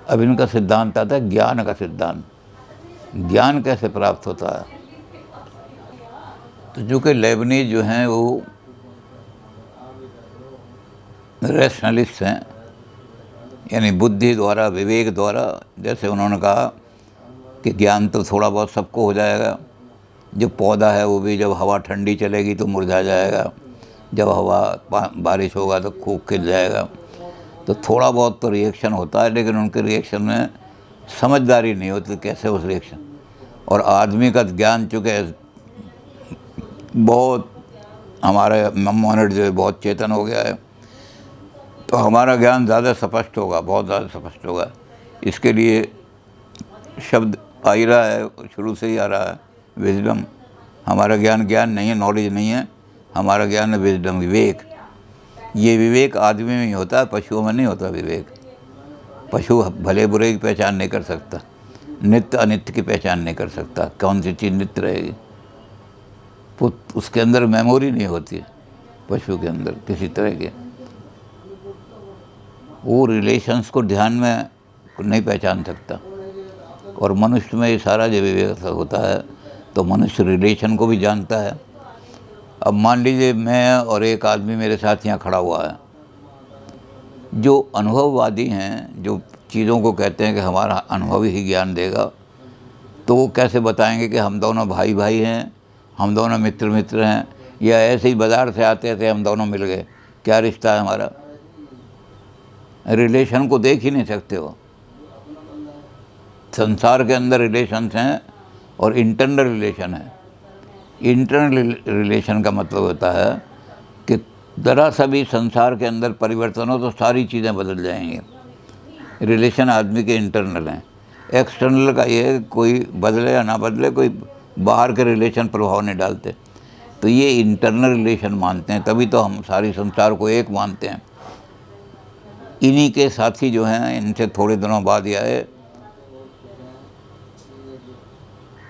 अब इनका सिद्धांत आता है ज्ञान का सिद्धांत। ज्ञान कैसे प्राप्त होता है? तो जो कि लेबनीज जो हैं वो रैशनलिस्ट हैं, यानी बुद्धि द्वारा, विवेक द्वारा। जैसे उन्होंने कहा कि ज्ञान तो थोड़ा बहुत सबको हो जाएगा। जो पौधा है वो भी जब हवा ठंडी चलेगी तो मुरझा जाएगा, जब हवा बारिश होगा तो खूब खिल जाएगा। तो थोड़ा बहुत तो रिएक्शन होता है, लेकिन उनके रिएक्शन में समझदारी नहीं होती कैसे उस रिएक्शन। और आदमी का ज्ञान चूँकि बहुत, हमारा मॉनिटर जो है बहुत चेतन हो गया है, तो हमारा ज्ञान ज़्यादा स्पष्ट होगा, बहुत ज़्यादा स्पष्ट होगा। इसके लिए शब्द आ ही रहा है, शुरू से ही आ रहा है, विजडम। हमारा ज्ञान नहीं है, नॉलेज नहीं है, हमारा ज्ञान है विजडम, विवेक। ये विवेक आदमी में ही होता है, पशुओं में नहीं होता विवेक। पशु भले बुरे की पहचान नहीं कर सकता, नित्य अनित्य की पहचान नहीं कर सकता, कौन सी चीज़ नित्य रहेगी। उसके अंदर मेमोरी नहीं होती है पशु के अंदर किसी तरह के, वो रिलेशंस को ध्यान में नहीं पहचान सकता। और मनुष्य में ये सारा जो विवेक होता है, तो मनुष्य रिलेशन को भी जानता है। अब मान लीजिए मैं और एक आदमी मेरे साथ यहाँ खड़ा हुआ है, जो अनुभववादी हैं, जो चीज़ों को कहते हैं कि हमारा अनुभव ही ज्ञान देगा, तो वो कैसे बताएंगे कि हम दोनों भाई भाई हैं, हम दोनों मित्र मित्र हैं, या ऐसे ही बाज़ार से आते थे हम दोनों मिल गए? क्या रिश्ता है हमारा? रिलेशन को देख ही नहीं सकते हो। संसार के अंदर रिलेशंस हैं और इंटरनल रिलेशन है। इंटरनल रिलेशन का मतलब होता है कि ज़रा सा भी संसार के अंदर परिवर्तन हो तो सारी चीज़ें बदल जाएंगी। रिलेशन आदमी के इंटरनल हैं। एक्सटर्नल का ये कोई बदले या ना बदले, कोई बाहर के रिलेशन प्रभाव नहीं डालते। तो ये इंटरनल रिलेशन मानते हैं, तभी तो हम सारी संसार को एक मानते हैं। इन्हीं के साथी जो हैं, इनसे थोड़े दिनों बाद ये आए,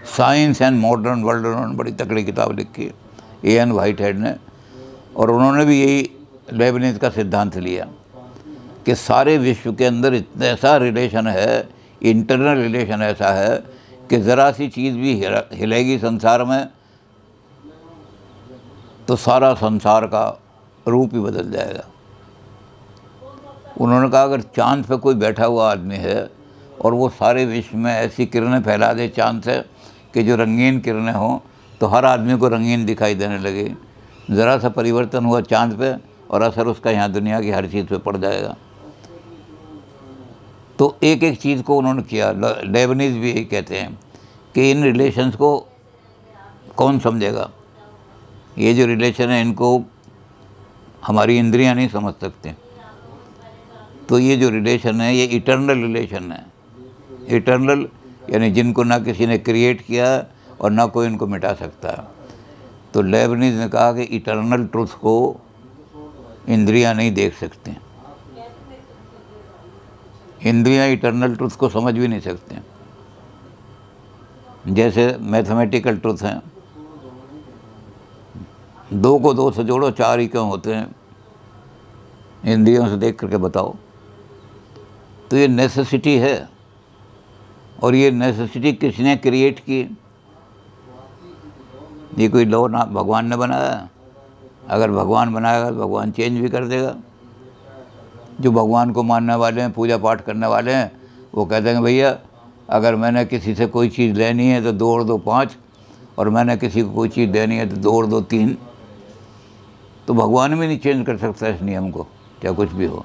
साइंस एंड मॉडर्न वर्ल्ड, उन्होंने बड़ी तकड़ी किताब लिखी A.N. व्हाइटहेड ने। और उन्होंने भी यही लेबनीज का सिद्धांत लिया कि सारे विश्व के अंदर इतना ऐसा रिलेशन है, इंटरनल रिलेशन ऐसा है कि ज़रा सी चीज़ भी हिलेगी संसार में तो सारा संसार का रूप ही बदल जाएगा। उन्होंने कहा अगर चाँद पे कोई बैठा हुआ आदमी है और वो सारे विश्व में ऐसी किरणें फैला दे चाँद से कि जो रंगीन किरणें हों, तो हर आदमी को रंगीन दिखाई देने लगे। ज़रा सा परिवर्तन हुआ चाँद पे और असर उसका यहाँ दुनिया की हर चीज़ पे पड़ जाएगा। तो एक एक चीज़ को उन्होंने किया। लेबनीज भी यही कहते हैं कि इन रिलेशंस को कौन समझेगा? ये जो रिलेशन है इनको हमारी इंद्रियां नहीं समझ सकते। तो ये जो रिलेशन है ये इटर्नल रिलेशन है। इटर्नल यानी जिनको ना किसी ने क्रिएट किया और ना कोई इनको मिटा सकता है। तो लेबनीज ने कहा कि इटर्नल ट्रुथ को इंद्रियां नहीं देख सकते, इंद्रियां इटर्नल ट्रुथ को समझ भी नहीं सकते। जैसे मैथमेटिकल ट्रुथ हैं, 2 को 2 से जोड़ो 4 ही क्यों होते हैं? इंद्रियों से देख करके बताओ। तो ये नेसेसिटी है, और ये नेसेसिटी किसने क्रिएट की? ये कोई लॉ ना भगवान ने बनाया? अगर भगवान बनाएगा तो भगवान चेंज भी कर देगा। जो भगवान को मानने वाले हैं, पूजा पाठ करने वाले हैं, वो कह देंगे भैया अगर मैंने किसी से कोई चीज़ लेनी है तो 2 और 2 5, और मैंने किसी को कोई चीज़ देनी है तो 2 और 2 3। तो भगवान भी नहीं चेंज कर सकता इस नियम को, चाहे कुछ भी हो।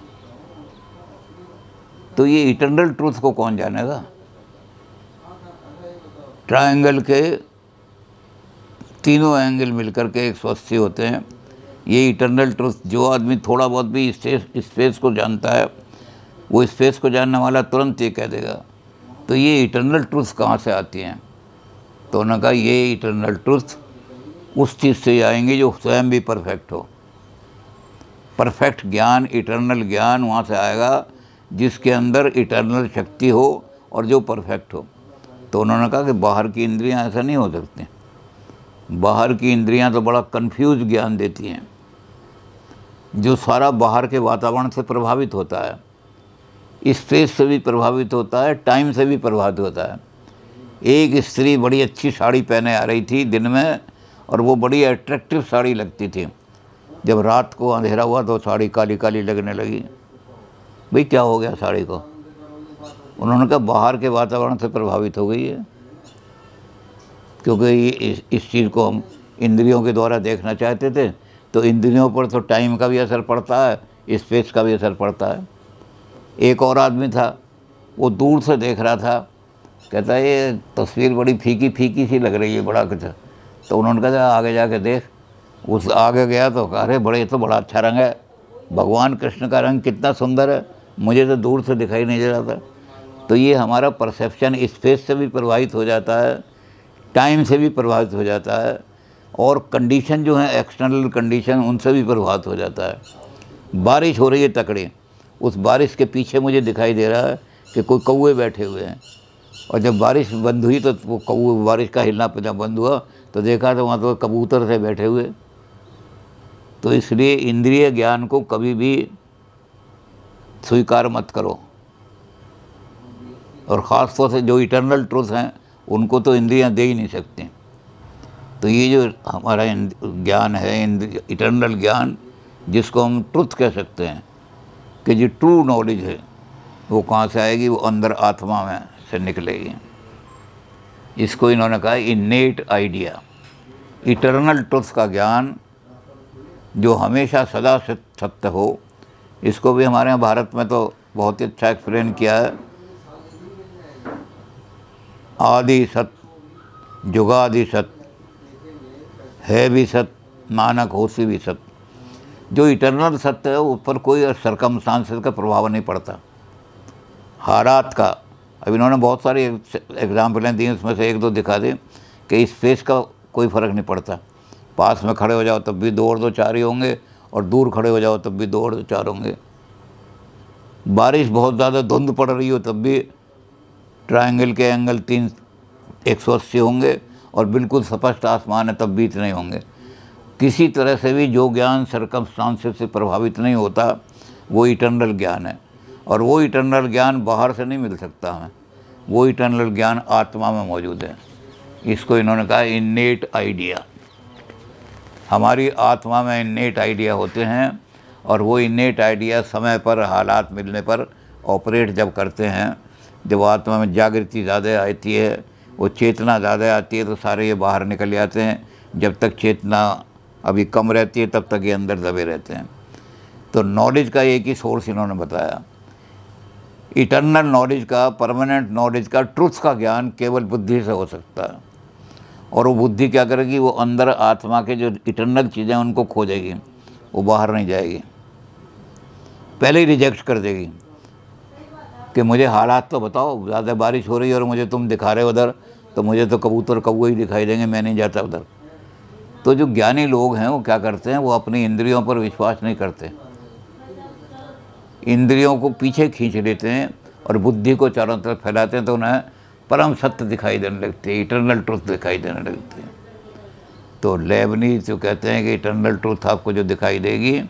तो ये इटर्नल ट्रूथ को कौन जानेगा? ट्रायंगल के तीनों एंगल मिलकर के 180 होते हैं। ये इटर्नल ट्रूथ, जो आदमी थोड़ा बहुत भी स्पेस को जानता है, वो स्पेस को जानने वाला तुरंत ये कह देगा। तो ये इटर्नल ट्रूथ कहाँ से आती हैं? तो उन्होंने कहा ये इटर्नल ट्रूथ उस चीज़ से आएंगे जो स्वयं भी परफेक्ट हो। परफेक्ट ज्ञान, इटर्नल ज्ञान वहाँ से आएगा जिसके अंदर इटर्नल शक्ति हो और जो परफेक्ट हो। तो उन्होंने कहा कि बाहर की इंद्रियां ऐसा नहीं हो सकती। बाहर की इंद्रियां तो बड़ा कंफ्यूज ज्ञान देती हैं, जो सारा बाहर के वातावरण से प्रभावित होता है। स्पेस से भी प्रभावित होता है, टाइम से भी प्रभावित होता है। एक स्त्री बड़ी अच्छी साड़ी पहने आ रही थी दिन में, और वो बड़ी अट्रैक्टिव साड़ी लगती थी। जब रात को अंधेरा हुआ तो साड़ी काली काली लगने लगी। भाई क्या हो गया साड़ी को? उन्होंने कहा बाहर के वातावरण से प्रभावित हो गई है, क्योंकि इस चीज़ को हम इंद्रियों के द्वारा देखना चाहते थे, तो इंद्रियों पर तो टाइम का भी असर पड़ता है, स्पेस का भी असर पड़ता है। एक और आदमी था, वो दूर से देख रहा था, कहता है ये तस्वीर बड़ी फीकी फीकी सी लग रही है, बड़ा कुछ। तो उन्होंने कहा आगे जाके देख। उस आगे गया तो कहा अरे बड़े, तो बड़ा अच्छा रंग है, भगवान कृष्ण का रंग कितना सुंदर है, मुझे तो दूर से दिखाई नहीं दे रहा था। तो ये हमारा परसेप्शन स्पेस से भी प्रभावित हो जाता है, टाइम से भी प्रभावित हो जाता है, और कंडीशन जो है एक्सटर्नल कंडीशन उनसे भी प्रभावित हो जाता है। बारिश हो रही है तकड़ी, उस बारिश के पीछे मुझे दिखाई दे रहा है कि कोई कौवे बैठे हुए हैं, और जब बारिश बंद हुई तो वो कौवे, बारिश का हिलना जब बंद हुआ तो देखा तो वहाँ तो कबूतर से बैठे हुए। तो इसलिए इंद्रिय ज्ञान को कभी भी स्वीकार मत करो, और ख़ास तौर से जो इटर्नल ट्रूथ हैं उनको तो इंद्रियां दे ही नहीं सकती। तो ये जो हमारा ज्ञान है, इटर्नल ज्ञान, जिसको हम ट्रुथ कह सकते हैं, कि जो ट्रू नॉलेज है वो कहाँ से आएगी? वो अंदर आत्मा में से निकलेगी। इसको इन्होंने कहा इन्नेट आइडिया, इटर्नल ट्रुथ का ज्ञान जो हमेशा सदा सत्य हो। इसको भी हमारे यहाँ भारत में तो बहुत ही अच्छा एक्सप्लेन किया है। आदि सत्य, जुगादि सत्य, है भी सत्य, नानक होसी भी सत्य। जो इटर्नल सत्य है उस पर कोई सरकमस्टांसेस का प्रभाव नहीं पड़ता, हालात का। अब इन्होंने बहुत सारी एग्जाम्पलें दी, उसमें से एक दो दिखा दें कि स्पेस का कोई फ़र्क नहीं पड़ता। पास में खड़े हो जाओ तब भी दो और दो चार ही होंगे, और दूर खड़े हो जाओ तब भी दो और दो चार होंगे। बारिश बहुत ज़्यादा धुंध पड़ रही हो तब भी ट्रायंगल के एंगल 180 होंगे, और बिल्कुल स्पष्ट आसमान है तब भी इतने होंगे। किसी तरह से भी जो ज्ञान सरकमस्टांसेस से प्रभावित नहीं होता वो इटर्नल ज्ञान है, और वो इटर्नल ज्ञान बाहर से नहीं मिल सकता हमें, वो इटर्नल ज्ञान आत्मा में मौजूद है। इसको इन्होंने कहा इन्नेट आइडिया। हमारी आत्मा में इन्नेट आइडिया होते हैं, और वो इन्नेट आइडिया समय पर, हालात मिलने पर ऑपरेट जब करते हैं, जब आत्मा में जागृति ज़्यादा आती है, वो चेतना ज़्यादा आती है, तो सारे ये बाहर निकल जाते हैं। जब तक चेतना अभी कम रहती है तब तक ये अंदर दबे रहते हैं। तो नॉलेज का एक ही सोर्स इन्होंने बताया, इटर्नल नॉलेज का, परमानेंट नॉलेज का, ट्रुथ का ज्ञान केवल बुद्धि से हो सकता है। और वो बुद्धि क्या करेगी? वो अंदर आत्मा के जो इटर्नल चीज़ें उनको खोजेगी, वो बाहर नहीं जाएगी, पहले ही रिजेक्ट कर देगी कि मुझे हालात तो बताओ, ज़्यादा बारिश हो रही है और मुझे तुम दिखा रहे हो उधर, तो मुझे तो कबूतर कौवे ही दिखाई देंगे, मैं नहीं जाता उधर। तो जो ज्ञानी लोग हैं वो क्या करते हैं? वो अपनी इंद्रियों पर विश्वास नहीं करते, इंद्रियों को पीछे खींच लेते हैं और बुद्धि को चारों तरफ फैलाते हैं, तो उन्हें परम सत्य दिखाई देने लगते हैं, इटर्नल ट्रुथ दिखाई देने लगते हैं। तो लेबनीज़ जो कहते हैं कि इटर्नल ट्रुथ आपको जो दिखाई देगी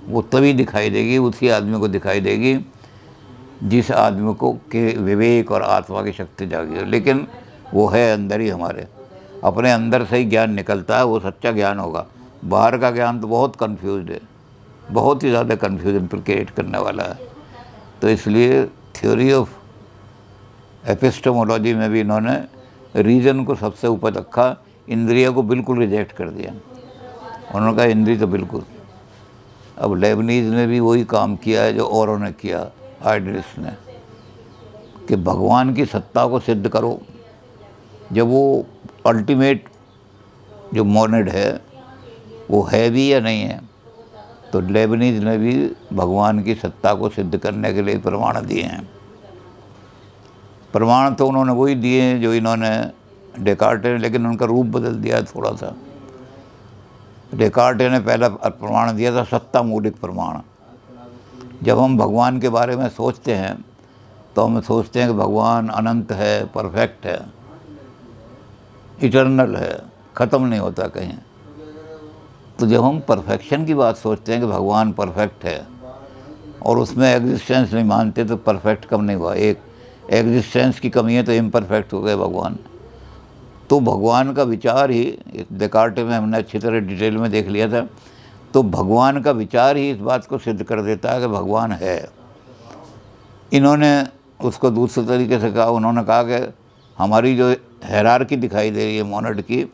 वो तभी दिखाई देगी, उसी आदमी को दिखाई देगी जिस आदमी को के विवेक और आत्मा की शक्ति जागी। लेकिन वो है अंदर ही, हमारे अपने अंदर से ही ज्ञान निकलता है, वो सच्चा ज्ञान होगा। बाहर का ज्ञान तो बहुत कन्फ्यूज्ड है, बहुत ही ज़्यादा कन्फ्यूजन क्रिएट करने वाला है। तो इसलिए थ्योरी ऑफ एपिस्टेमोलॉजी में भी इन्होंने रीज़न को सबसे ऊपर रखा, इंद्रिय को बिल्कुल रिजेक्ट कर दिया। उन्होंने कहा इंद्रिय तो बिल्कुल। अब लेबनीज़ ने भी वही काम किया है जो औरों ने किया, आइडियलिस्ट ने, कि भगवान की सत्ता को सिद्ध करो। जब वो अल्टीमेट जो मोनेड है वो है भी या नहीं है, तो लेबनीज़ ने भी भगवान की सत्ता को सिद्ध करने के लिए प्रमाण दिए हैं। प्रमाण तो उन्होंने वही दिए हैं जो इन्होंने डेकार्टे ने, लेकिन उनका रूप बदल दिया थोड़ा सा। डेकार्टे ने पहला प्रमाण दिया था सत्ता मूलिक प्रमाण। जब हम भगवान के बारे में सोचते हैं तो हम सोचते हैं कि भगवान अनंत है, परफेक्ट है, इटर्नल है, ख़त्म नहीं होता कहीं। तो जब हम परफेक्शन की बात सोचते हैं कि भगवान परफेक्ट है और उसमें एग्जिस्टेंस नहीं मानते तो परफेक्ट कम नहीं हुआ। एक एग्जिस्टेंस की कमी है तो इम्परफेक्ट हो गए भगवान। तो भगवान का विचार ही, डेकार्ट में हमने अच्छी तरह डिटेल में देख लिया था, तो भगवान का विचार ही इस बात को सिद्ध कर देता है कि भगवान है। इन्होंने उसको दूसरे तरीके से कहा, उन्होंने कहा कि हमारी जो हायरार्की दिखाई दे रही है मोनेड की,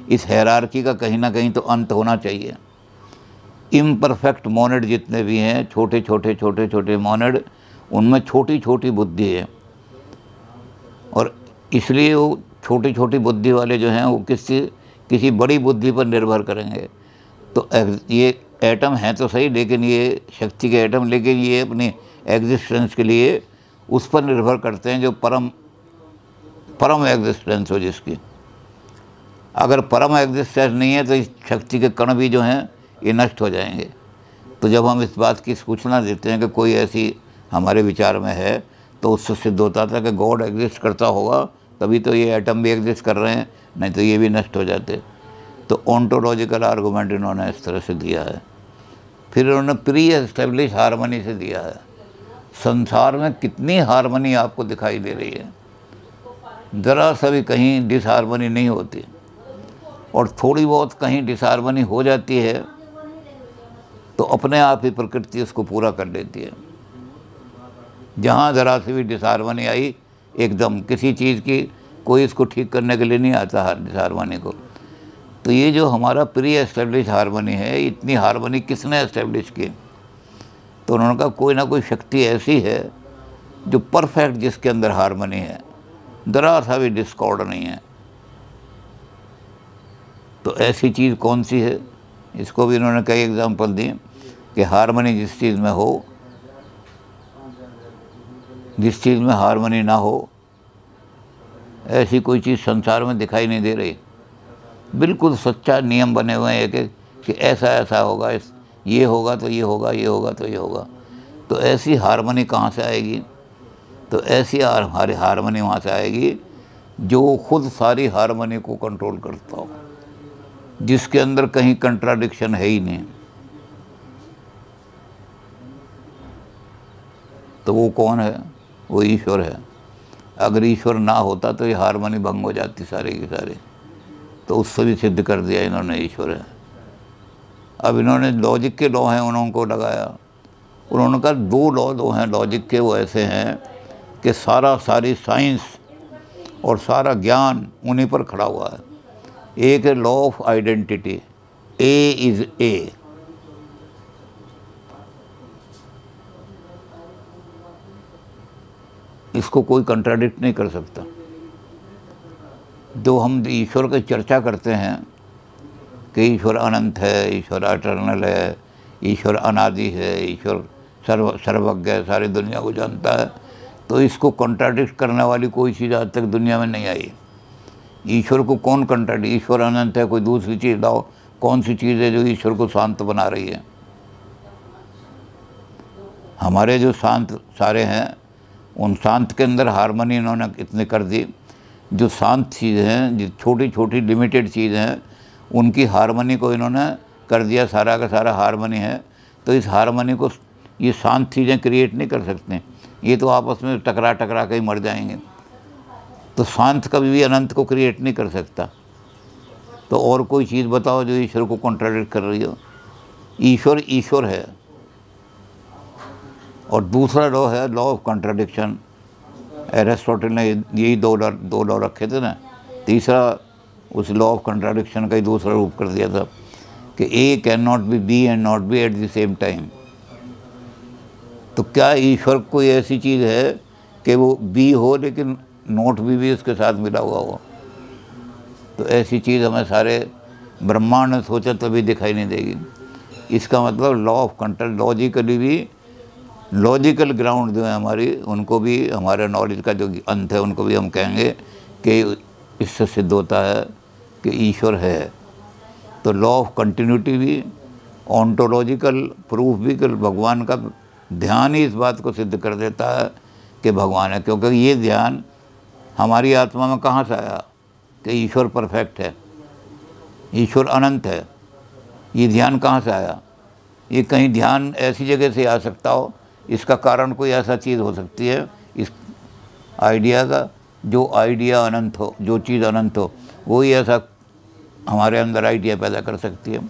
इस हायरार्की का कहीं ना कहीं तो अंत होना चाहिए। इम्परफेक्ट मोनेड जितने भी हैं, छोटे छोटे मोनेड, उनमें छोटी छोटी बुद्धि है, और इसलिए वो छोटी छोटी बुद्धि वाले जो हैं वो किसी बड़ी बुद्धि पर निर्भर करेंगे। तो ये एटम हैं तो सही, लेकिन ये शक्ति के एटम, लेकिन ये अपनी एग्जिस्टेंस के लिए उस पर निर्भर करते हैं जो परम एग्जिस्टेंस हो जिसकी। अगर परम एग्जिस्टेंस नहीं है तो इस शक्ति के कण भी जो हैं ये नष्ट हो जाएंगे। तो जब हम इस बात की सूचना देते हैं कि कोई ऐसी हमारे विचार में है, तो उससे सिद्ध होता था कि गॉड एग्जिस्ट करता होगा, तभी तो ये एटम भी एग्जिस्ट कर रहे हैं, नहीं तो ये भी नष्ट हो जाते। तो ओंटोलॉजिकल आर्गूमेंट इन्होंने इस तरह से दिया है। फिर इन्होंने प्री एस्टेब्लिश हारमोनी से दिया है। संसार में कितनी हारमोनी आपको दिखाई दे रही है, ज़रा सा भी कहीं डिसहारमोनी नहीं होती, और थोड़ी बहुत कहीं डिसहारमोनी हो जाती है तो अपने आप ही प्रकृति उसको पूरा कर लेती है। जहाँ ज़रा सी भी डिसहारमोनी आई, एकदम किसी चीज़ की कोई इसको ठीक करने के लिए नहीं आता हर डिसहारमोनी को। तो ये जो हमारा प्री एस्टेब्लिश हारमोनी है, इतनी हारमोनी किसने एस्टेब्लिश की? तो उन्होंने कहा कोई ना कोई शक्ति ऐसी है जो परफेक्ट, जिसके अंदर हारमोनी है, ज़रा सा भी डिस्कॉर्ड नहीं है। तो ऐसी चीज़ कौन सी है? इसको भी इन्होंने कई एग्जाम्पल दिए कि हारमोनी जिस चीज़ में हो, जिस चीज़ में हारमोनी ना हो, ऐसी कोई चीज़ संसार में दिखाई नहीं दे रही। बिल्कुल सच्चा नियम बने हुए हैं कि ऐसा ऐसा होगा, ये होगा तो ये होगा, ये होगा तो ये होगा। तो ऐसी हारमोनी कहाँ से आएगी? तो ऐसी हमारी हारमोनी वहाँ से आएगी जो खुद सारी हारमोनी को कंट्रोल करता हो, जिसके अंदर कहीं कंट्राडिक्शन है ही नहीं। तो वो कौन है? वो ईश्वर है। अगर ईश्वर ना होता तो ये हारमोनी भंग हो जाती सारी की सारी। तो उससे भी सिद्ध कर दिया इन्होंने ईश्वर है। अब इन्होंने लॉजिक के लॉ हैं उनको लगाया। उन्होंने कहा दो हैं लॉजिक के, वो ऐसे हैं कि सारी साइंस और सारा ज्ञान उन्हीं पर खड़ा हुआ है। एक है law of identity, A is a. इसको कोई कंट्राडिक्ट नहीं कर सकता। जो हम ईश्वर की चर्चा करते हैं कि ईश्वर अनंत है, ईश्वर अटर्नल है, ईश्वर अनादि है, ईश्वर सर्वज्ञ है, सारी दुनिया को जानता है, तो इसको कंट्राडिक्ट करने वाली कोई चीज़ आज तक दुनिया में नहीं आई। ईश्वर को कौन कंट्राडिक्ट? ईश्वर अनंत है, कोई दूसरी चीज़ लाओ, कौन सी चीज़ है जो ईश्वर को शांत बना रही है? हमारे जो शांत सारे हैं, उन शांत के अंदर हारमोनी इन्होंने इतने कर दी। जो शांत चीज़ हैं, जो छोटी छोटी लिमिटेड चीज़ हैं, उनकी हारमोनी को इन्होंने कर दिया सारा का सारा हारमोनी है। तो इस हारमोनी को ये शांत चीज़ें क्रिएट नहीं कर सकते, ये तो आपस में टकरा के ही मर जाएंगे। तो शांत कभी भी अनंत को क्रिएट नहीं कर सकता। तो और कोई चीज़ बताओ जो ईश्वर को कॉन्ट्राडिक्ट कर रही हो? ईश्वर है। और दूसरा लॉ है लॉ ऑफ कॉन्ट्राडिक्शन। एरिस्टोटल ने यही दो लॉ रखे थे ना। तीसरा उस लॉ ऑफ कॉन्ट्राडिक्शन का ही दूसरा रूप कर दिया था कि A can not be B and not B at the same time. तो क्या ईश्वर कोई ऐसी चीज़ है कि वो बी हो लेकिन नॉट भी उसके साथ मिला हुआ हो? तो ऐसी चीज़ हमें सारे ब्रह्मांड में सोचा तभी दिखाई नहीं देगी। इसका मतलब law of contradiction logical ground जो है हमारी, उनको भी हमारे नॉलेज का जो अंत है उनको भी हम कहेंगे कि इससे सिद्ध होता है कि ईश्वर है। तो लॉ ऑफ कंटिन्यूटी भी, ऑन्टोलॉजिकल प्रूफ भी, कि भगवान का ध्यान ही इस बात को सिद्ध कर देता है कि भगवान है। क्योंकि ये ध्यान हमारी आत्मा में कहाँ से आया कि ईश्वर परफेक्ट है, ईश्वर अनंत है? ये ध्यान कहाँ से आया? ये कहीं ध्यान ऐसी जगह से आ सकता हो इसका कारण कोई ऐसा चीज़ हो सकती है इस आइडिया का, जो आइडिया अनंत हो, जो चीज़ अनंत हो वही ऐसा हमारे अंदर आइडिया पैदा कर सकती है।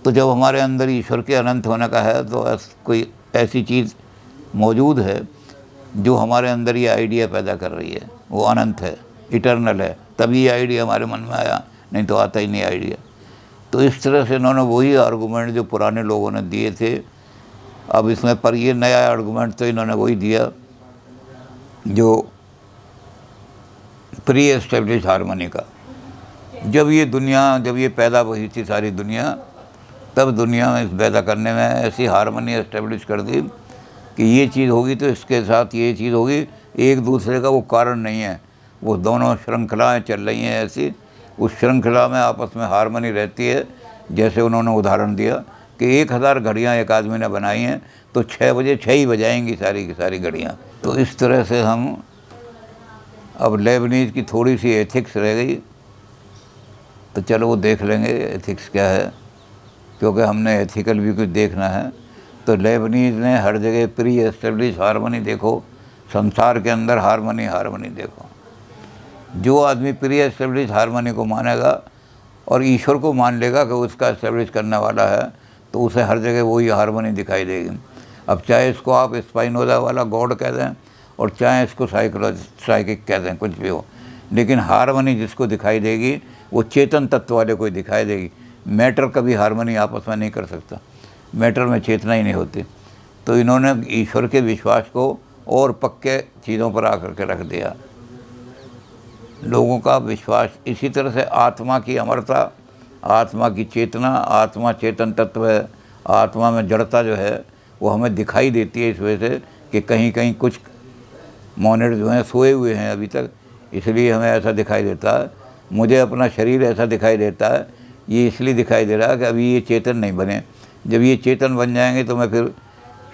तो जब हमारे अंदर ईश्वर के अनंत होने का है तो कोई ऐसी चीज़ मौजूद है जो हमारे अंदर ये आइडिया पैदा कर रही है, वो अनंत है, इटर्नल है, तभी ये आइडिया हमारे मन में आया, नहीं तो आता ही नहीं आइडिया। तो इस तरह से इन्होंने वही आर्गूमेंट जो पुराने लोगों ने दिए थे, अब इसमें पर ये नया आर्गूमेंट तो इन्होंने वही दिया जो प्री एस्टेब्लिश हारमोनी का। जब ये पैदा हुई थी सारी दुनिया, तब दुनिया में इस पैदा करने में ऐसी हारमोनी एस्टेब्लिश कर दी कि ये चीज़ होगी तो इसके साथ ये चीज़ होगी, एक दूसरे का वो कारण नहीं है, वो दोनों श्रृंखलाएँ चल रही हैं ऐसी, उस श्रृंखला में आपस में हारमोनी रहती है। जैसे उन्होंने उदाहरण दिया कि 1000 घड़ियाँ एक आदमी ने बनाई हैं तो 6 बजे 6 ही बजाएंगी सारी की सारी घड़ियाँ। तो इस तरह से हम अब लेबनीज़ की थोड़ी सी एथिक्स रह गई, तो चलो वो देख लेंगे एथिक्स क्या है, क्योंकि हमने एथिकल भी कुछ देखना है। तो लेबनीज़ ने हर जगह प्री एस्टेब्लिश हारमोनी देखो, संसार के अंदर हारमोनी देखो। जो आदमी प्री एस्टेब्लिश हारमोनी को मानेगा और ईश्वर को मान लेगा कि उसका एस्टेब्लिश करने वाला है, तो उसे हर जगह वही हारमोनी दिखाई देगी। अब चाहे इसको आप स्पाइनोजा वाला गॉड कह दें और चाहे इसको साइकिक कह दें, कुछ भी हो, लेकिन हारमोनी जिसको दिखाई देगी वो चेतन तत्व वाले को दिखाई देगी। मैटर कभी हारमोनी आपस में नहीं कर सकता, मैटर में चेतना ही नहीं होती। तो इन्होंने ईश्वर के विश्वास को और पक्के चीज़ों पर आकर के रख दिया। लोगों का विश्वास इसी तरह से आत्मा की अमरता, आत्मा की चेतना, आत्मा चेतन तत्व है, आत्मा में जड़ता जो है वो हमें दिखाई देती है इस वजह से कि कहीं कहीं कुछ मोनेट जो हैं सोए हुए हैं अभी तक, इसलिए हमें ऐसा दिखाई देता है। मुझे अपना शरीर ऐसा दिखाई देता है, ये इसलिए दिखाई दे रहा है कि अभी ये चेतन नहीं बने। जब ये चेतन बन जाएंगे तो मैं फिर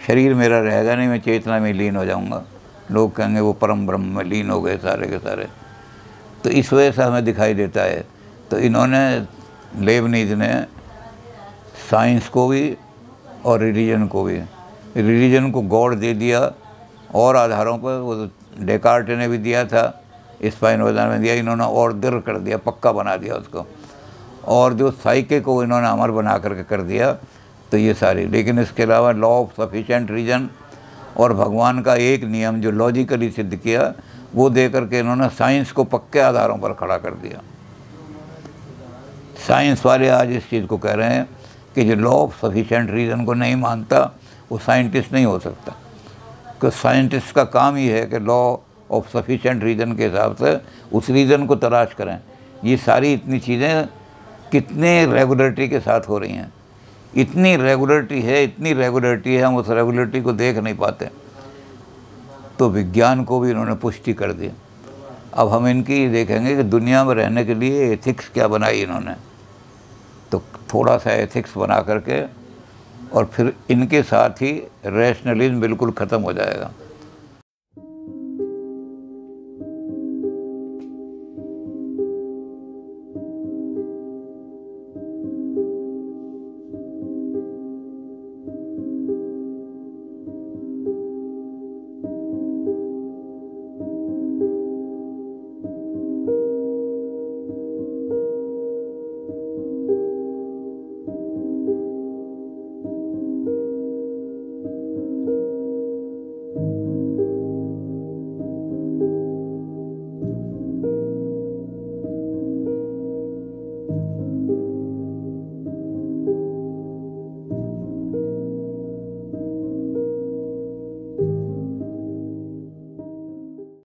शरीर मेरा रहेगा नहीं, मैं चेतना में लीन हो जाऊंगा। लोग कहेंगे वो परम ब्रह्म में लीन हो गए सारे के सारे। तो इस वजह से हमें दिखाई देता है। तो इन्होंने लेबनीज़ ने साइंस को भी और रिलीजन को भी, रिलीजन को गॉड दे दिया और आधारों पर, वो डेकार्ट ने भी दिया था, स्पाइनोजा ने दिया, इन्होंने और दृढ़ कर दिया, पक्का बना दिया उसको। और जो साइके को इन्होंने अमर बना करके कर दिया। तो ये सारी, लेकिन इसके अलावा लॉ ऑफ सफिशेंट रीजन और भगवान का एक नियम जो लॉजिकली सिद्ध किया, वो दे करके इन्होंने साइंस को पक्के आधारों पर खड़ा कर दिया। साइंस वाले आज इस चीज़ को कह रहे हैं कि जो लॉ ऑफ सफिशेंट रीज़न को नहीं मानता वो साइंटिस्ट नहीं हो सकता, क्योंकि साइंटिस्ट का काम ही है कि लॉ ऑफ सफिशेंट रीज़न के हिसाब से उस रीज़न को तलाश करें। ये सारी इतनी चीज़ें कितने रेगुलरिटी के साथ हो रही हैं, इतनी रेगुलरिटी है, हम उस रेगुलरिटी को देख नहीं पाते। तो विज्ञान को भी इन्होंने पुष्टि कर दी। अब हम इनकी देखेंगे कि दुनिया में रहने के लिए एथिक्स क्या बनाई इन्होंने। तो थोड़ा सा एथिक्स बना करके और फिर इनके साथ ही रैशनलिज्म बिल्कुल ख़त्म हो जाएगा।